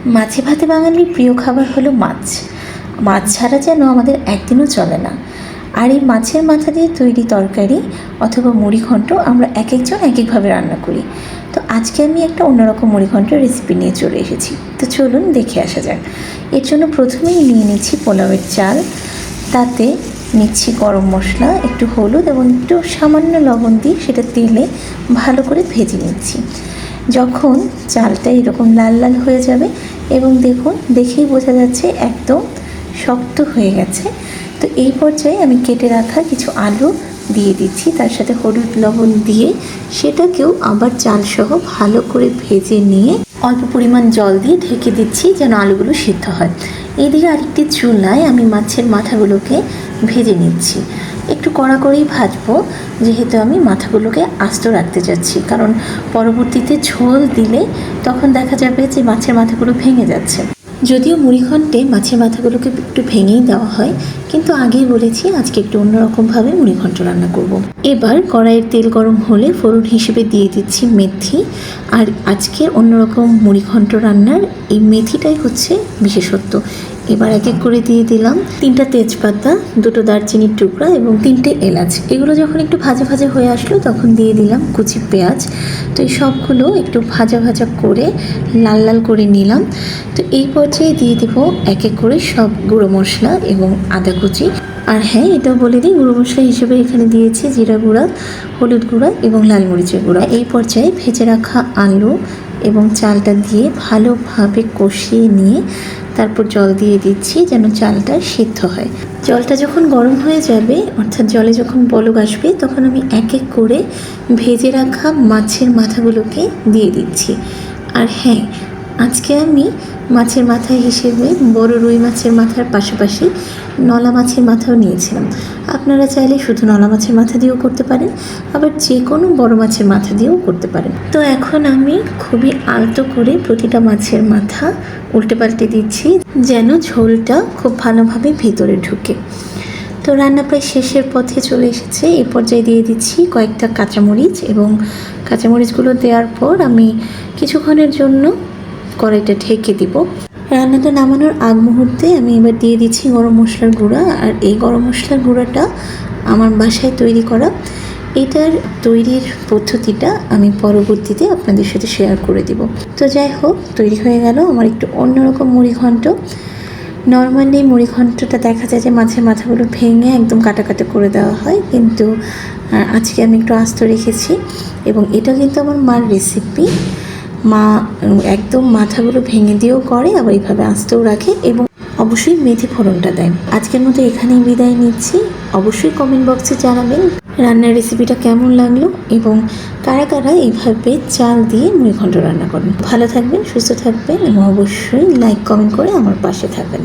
মাছে ভাতে বাঙালির প্রিয় খাবার হলো মাছ। মাছ ছাড়া যেন আমাদের একদিনও চলে না। আর এই মাছের মাথা দিয়ে তৈরি তরকারি অথবা মুড়িঘণ্ট আমরা এক একজন এক একভাবে রান্না করি। তো আজকে আমি একটা অন্যরকম মুড়িঘণ্টের রেসিপি নিয়ে চলে এসেছি। তো চলুন দেখে আসা যাক। এর জন্য প্রথমেই নিয়ে নিচ্ছি পোলাওয়ের চাল, তাতে নিচ্ছি গরম মশলা, একটু হলুদ এবং একটু সামান্য লবণ দিয়ে সেটা তেলে ভালো করে ভেজে নিচ্ছি। যখন চালটা এরকম লাল লাল হয়ে যাবে এবং দেখুন, দেখেই বোঝা যাচ্ছে একদম শক্ত হয়ে গেছে, তো এই পর্যায়ে আমি কেটে রাখা কিছু আলু দিয়ে দিচ্ছি। তার সাথে হলুদ লবণ দিয়ে সেটাকেও আবার চালসহ ভালো করে ভেজে নিয়ে অল্প পরিমাণ জল দিয়ে ঢেকে দিচ্ছি যেন আলুগুলো সিদ্ধ হয়। এইদিকে আরেকটি চুলায় আমি মাছের মাথাগুলোকে ভেজে নিচ্ছি। একটু কড়া করেই ভাজবো, যেহেতু আমি মাথাগুলোকে আস্ত রাখতে চাচ্ছি, কারণ পরবর্তীতে ঝোল দিলে তখন দেখা যাবে যে মাছের মাথাগুলো ভেঙে যাচ্ছে। যদিও মুড়িঘণ্টে মাছের মাথাগুলোকে একটু ভেঙেই দেওয়া হয়, কিন্তু আগেই বলেছি আজকে একটু অন্যরকমভাবে মুড়িঘণ্ট রান্না করব। এবার কড়াইয়ের তেল গরম হলে ফোড়ন হিসেবে দিয়ে দিচ্ছি মেথি। আর আজকের অন্যরকম মুড়িঘণ্ট রান্নার এই মেথিটাই হচ্ছে বিশেষত্ব। এবার এক এক করে দিয়ে দিলাম 3টা তেজপাতা, 2টো দারচিনির টুকরা এবং 3টে এলাচ। এগুলো যখন একটু ভাজা ভাজা হয়ে আসলো তখন দিয়ে দিলাম কুচি পেঁয়াজ। তো এই সবগুলো একটু ভাজা ভাজা করে লাল লাল করে নিলাম। তো এই পর্যায়ে দিয়ে দেবো এক এক করে সব গুঁড়ো মশলা এবং আদা কুচি। আর হ্যাঁ, এটাও বলে দিই, গুঁড়ো মশলা হিসেবে এখানে দিয়েছি জিরা গুঁড়া, হলুদ গুঁড়া এবং লাল মরিচের গুঁড়া। এই পর্যায়ে ভেজে রাখা আলু এবং চালটা দিয়ে ভালোভাবে কষিয়ে নিয়ে তারপর জল দিয়ে দিচ্ছি যেন চালটা সিদ্ধ হয়। জলটা যখন গরম হয়ে যাবে, অর্থাৎ জলে যখন বলক আসবে, তখন আমি এক এক করে ভেজে রাখা মাছের মাথাগুলোকে দিয়ে দিচ্ছি। আর হ্যাঁ, আজকে আমি মাছের মাথা হিসেবে বড় রুই মাছের মাথার পাশাপাশি নলা মাছের মাথাও নিয়েছিলাম। আপনারা চাইলে শুধু নলা মাছের মাথা দিয়েও করতে পারেন, আবার যে কোনো বড় মাছের মাথা দিয়েও করতে পারেন। তো এখন আমি খুবই আলতো করে প্রতিটা মাছের মাথা উল্টে পাল্টে দিচ্ছি যেন ঝোলটা খুব ভালোভাবে ভিতরে ঢুকে। তো রান্না প্রায় শেষের পথে চলে এসেছে। এই পর্যায়ে দিয়ে দিচ্ছি কয়েকটা কাঁচামরিচ, এবং কাঁচামরিচগুলো দেওয়ার পর আমি কিছুক্ষণের জন্য কড়াইটা ঢেকে দিব। রান্নাটা নামানোর আগ মুহূর্তে আমি এবার দিয়ে দিচ্ছি গরম মশলার গুঁড়া। আর এই গরম মশলার গুঁড়াটা আমার বাসায় তৈরি করা। এটার তৈরির পদ্ধতিটা আমি পরবর্তীতে আপনাদের সাথে শেয়ার করে দিব। তো যাই হোক, তৈরি হয়ে গেল আমার একটু অন্যরকম মুড়িঘণ্ট। নর্মালি মুড়িঘণ্টটা দেখা যায় যে মাছের মাথাগুলো ভেঙে একদম কাটা কাটা করে দেওয়া হয়, কিন্তু আজকে আমি একটু আস্ত রেখেছি। এবং এটা কিন্তু আমার মার রেসিপি। মা একদম মাথাগুলো ভেঙে দিয়েও করে, আবার এইভাবে আস্তেও রাখে এবং অবশ্যই মেথি ফোড়নটা দেয়। আজকের মতো এখানেই বিদায় নিচ্ছি। অবশ্যই কমেন্ট বক্সে জানাবেন রান্নার রেসিপিটা কেমন লাগলো এবং কারা কারা এইভাবে চাল দিয়ে মুড়িঘণ্ট রান্না করেন। ভালো থাকবেন, সুস্থ থাকবেন এবং অবশ্যই লাইক কমেন্ট করে আমার পাশে থাকবেন।